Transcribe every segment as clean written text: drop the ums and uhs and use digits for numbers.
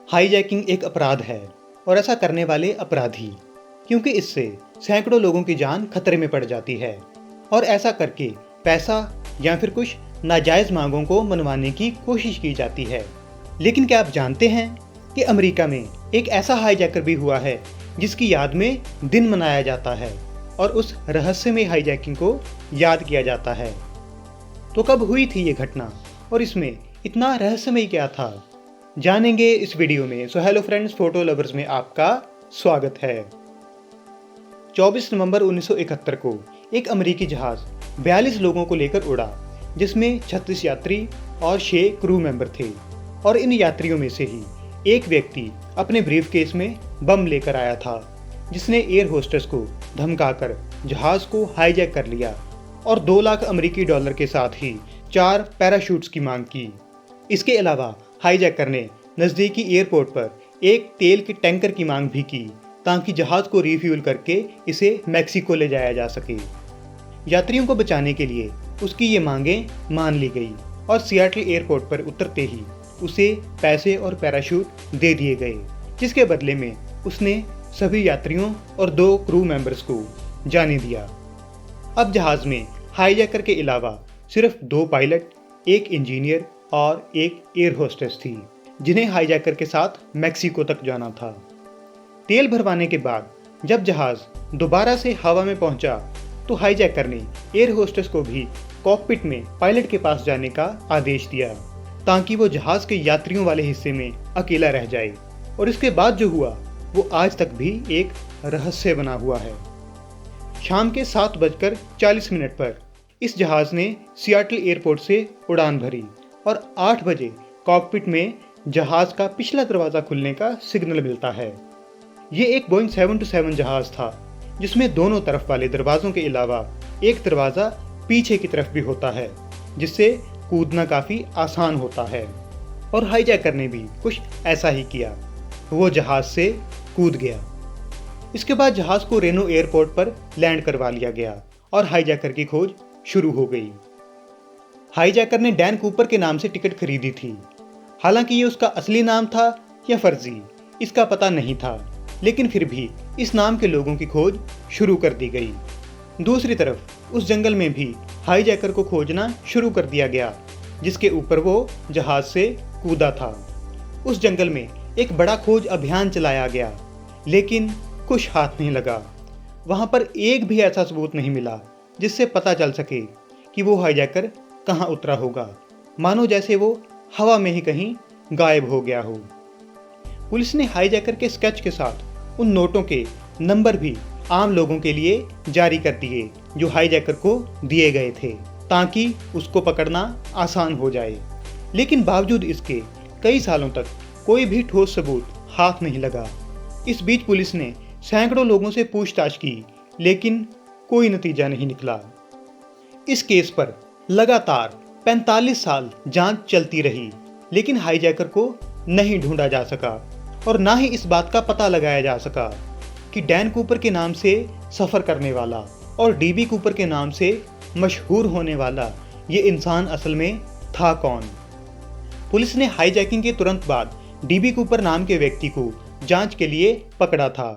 Hijacking एक अपराध है और ऐसा करने वाले अपराधी, क्योंकि इससे सैकड़ों लोगों की जान खतरे में पड़ जाती है और ऐसा करके पैसा या फिर कुछ नाजायज़ मांगों को मनवाने की कोशिश की जाती है। लेकिन क्या आप जानते हैं कि अमेरिका में एक ऐसा हाईजैकर भी हुआ है जिसकी याद में दिन मनाया जाता है और उस रहस्यमय हाईजैकिंग को याद किया जाता है। तो कब हुई थी ये घटना और इसमें इतना रहस्यमय क्या था, जानेंगे इस वीडियो में। So hello friends, photo lovers में आपका स्वागत है। 24 नवंबर 1971 को एक अमेरिकी जहाज 42 लोगों को लेकर उड़ा, जिसमें 36 यात्री और 6 क्रू मेंबर थे। और इन यात्रियों में से ही एक व्यक्ति अपने ब्रीफकेस में बम लेकर आया था, जिसने एयर होस्टेस को धमकाकर जहाज को हाईजैक कर लिया और 2 लाख अमेरिकी डॉलर के साथ ही 4 पैराशूट्स की मांग की। इसके अलावा हाईजैकर ने नज़दीकी एयरपोर्ट पर एक तेल के टैंकर की मांग भी की, ताकि जहाज को रिफ्यूल करके इसे मैक्सिको ले जाया जा सके। यात्रियों को बचाने के लिए उसकी ये मांगें मान ली गई और सियाटल एयरपोर्ट पर उतरते ही उसे पैसे और पैराशूट दे दिए गए, जिसके बदले में उसने सभी यात्रियों और 2 क्रू मेंबर्स को जाने दिया। अब जहाज में हाईजैकर के अलावा सिर्फ 2 पायलट, 1 इंजीनियर और 1 एयर होस्टेस थी, जिन्हें हाईजैकर के साथ मैक्सिको तक जाना था। तेल भरवाने के बाद जब जहाज दोबारा से हवा में पहुंचा तो हाईजैकर ने एयर होस्टेस को भी कॉकपिट में पायलट के पास जाने का आदेश दिया, ताकि वो जहाज के यात्रियों वाले हिस्से में अकेला रह जाए। और इसके बाद जो हुआ वो आज तक भी एक रहस्य बना हुआ है। शाम के 7:40 पर इस जहाज ने सियाटल एयरपोर्ट से उड़ान भरी और 8 बजे कॉकपिट में जहाज का पिछला दरवाज़ा खुलने का सिग्नल मिलता है। ये एक बोइंग 727 जहाज था, जिसमें दोनों तरफ वाले दरवाज़ों के अलावा एक दरवाज़ा पीछे की तरफ भी होता है, जिससे कूदना काफ़ी आसान होता है। और हाईजैकर ने भी कुछ ऐसा ही किया, वो जहाज से कूद गया। इसके बाद जहाज को रेनो एयरपोर्ट पर लैंड करवा लिया गया और हाईजैकर की खोज शुरू हो गई। हाईजैकर ने डैन कूपर के नाम से टिकट खरीदी थी। हालांकि ये उसका असली नाम था या फर्जी, इसका पता नहीं था, लेकिन फिर भी इस नाम के लोगों की खोज शुरू कर दी गई। दूसरी तरफ उस जंगल में भी हाईजैकर को खोजना शुरू कर दिया गया, जिसके ऊपर वो जहाज से कूदा था। उस जंगल में एक बड़ा खोज अभियान चलाया गया, लेकिन कुछ हाथ नहीं लगा। वहाँ पर एक भी ऐसा सबूत नहीं मिला जिससे पता चल सके कि वो हाईजैकर कहाँ उतरा होगा, मानो जैसे वो हवा में ही कहीं गायब हो गया हो। पुलिस ने हाईजैकर के स्केच के साथ उन नोटों के नंबर भी आम लोगों के लिए जारी कर दिए जो हाईजैकर को दिए गए थे, ताकि उसको पकड़ना आसान हो जाए। लेकिन बावजूद इसके कई सालों तक कोई भी ठोस सबूत हाथ नहीं लगा। इस बीच पुलिस ने सैकड़ों लोगों से पूछताछ की, लेकिन कोई नतीजा नहीं निकला। इस केस पर लगातार 45 साल जांच चलती रही, लेकिन हाईजैकर को नहीं ढूंढा जा सका और ना ही इस बात का पता लगाया जा सका कि डैन कूपर के नाम से सफ़र करने वाला और डीबी कूपर के नाम से मशहूर होने वाला ये इंसान असल में था कौन। पुलिस ने हाईजैकिंग के तुरंत बाद डीबी कूपर नाम के व्यक्ति को जांच के लिए पकड़ा था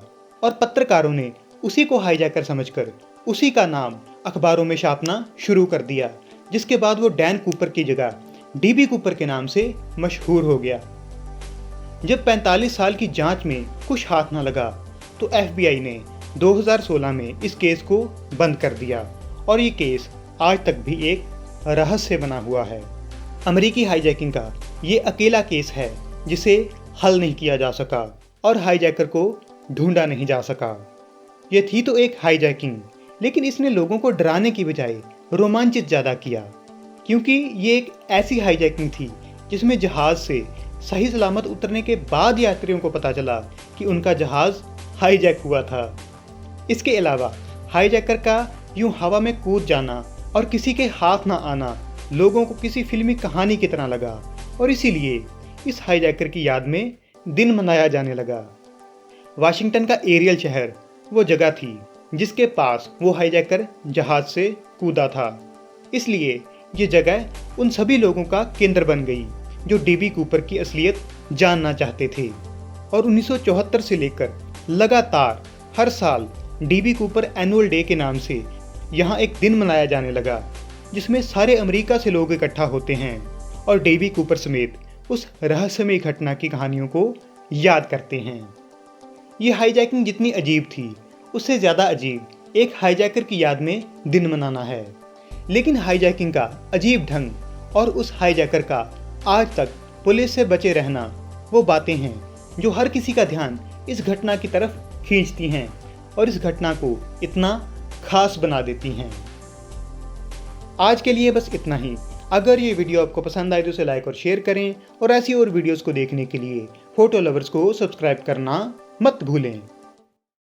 और पत्रकारों ने उसी को हाईजैकर समझकर उसी का नाम अखबारों में छापना शुरू कर दिया, जिसके बाद वो डैन कूपर की जगह डीबी कूपर के नाम से मशहूर हो गया। जब 45 साल की जांच में कुछ हाथ न लगा तो एफबीआई ने 2016 में इस केस को बंद कर दिया और ये केस आज तक भी एक रहस्य बना हुआ है। अमेरिकी हाईजैकिंग का ये अकेला केस है जिसे हल नहीं किया जा सका और हाईजैकर को ढूंढा नहीं जा सका। ये थी तो एक हाईजैकिंग, लेकिन इसने लोगों को डराने की बजाय रोमांचित ज़्यादा किया, क्योंकि ये एक ऐसी हाईजैकिंग थी जिसमें जहाज से सही सलामत उतरने के बाद यात्रियों को पता चला कि उनका जहाज हाईजैक हुआ था। इसके अलावा हाईजैकर का यूं हवा में कूद जाना और किसी के हाथ ना आना लोगों को किसी फिल्मी कहानी की तरह लगा और इसीलिए इस हाईजैकर की याद में दिन मनाया जाने लगा। वाशिंगटन का एरियल शहर वो जगह थी जिसके पास वो हाईजैकर जहाज से कूदा था, इसलिए ये जगह उन सभी लोगों का केंद्र बन गई जो डीबी कूपर की असलियत जानना चाहते थे। और 1974 से लेकर लगातार हर साल डीबी कूपर एनुअल डे के नाम से यहाँ एक दिन मनाया जाने लगा, जिसमें सारे अमेरिका से लोग इकट्ठा होते हैं और डीबी कूपर समेत उस रहस्यमय घटना की कहानियों को याद करते हैं। ये हाईजैकिंग जितनी अजीब थी, उससे ज़्यादा अजीब एक हाईजैकर की याद में दिन मनाना है। लेकिन हाईजैकिंग का अजीब ढंग और उस हाईजैकर का आज तक पुलिस से बचे रहना वो बातें हैं जो हर किसी का ध्यान इस घटना की तरफ खींचती हैं और इस घटना को इतना खास बना देती हैं। आज के लिए बस इतना ही। अगर ये वीडियो आपको पसंद आए तो इसे लाइक और शेयर करें और ऐसी और वीडियोस को देखने के लिए फोटो लवर्स को सब्सक्राइब करना मत भूलें।